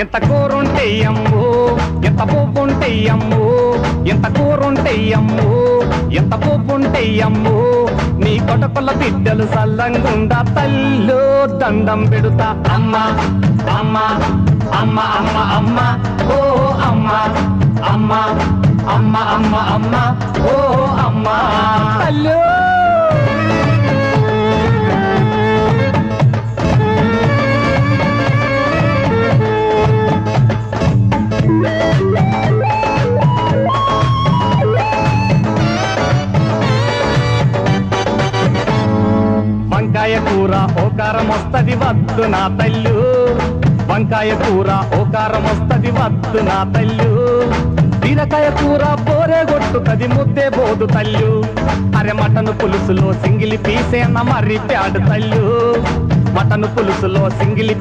ఎంత కూరుంటే అమ్ము, ఎంత పువ్వుంటే అమ్ము, ఎంత కూరుంటే అమ్ము, ఎంత పువ్వుంటే అమ్ము. నీ కొటకుల బిడ్డలు సల్లంగుండా తల్లు దండం పెడుతా. అమ్మ అమ్మ అమ్మ అమ్మ అమ్మ ఓ అమ్మ అమ్మ అమ్మ అమ్మ అమ్మ ఓ అమ్మ తల్లు. వంకాయ కూర ఓకారం వస్తది వద్దు నా తల్లు, వంకాయ కూర ఓకారం వస్తది వద్దు నా తల్లు. బీరకాయ కూర పోరే కొట్టుతది ముద్దే బోదు తల్లు. అరే మటను పులుసులో సింగిలి పీసేన మరి ప్యాడు తల్లు, మటను పులుసులో సింగిలి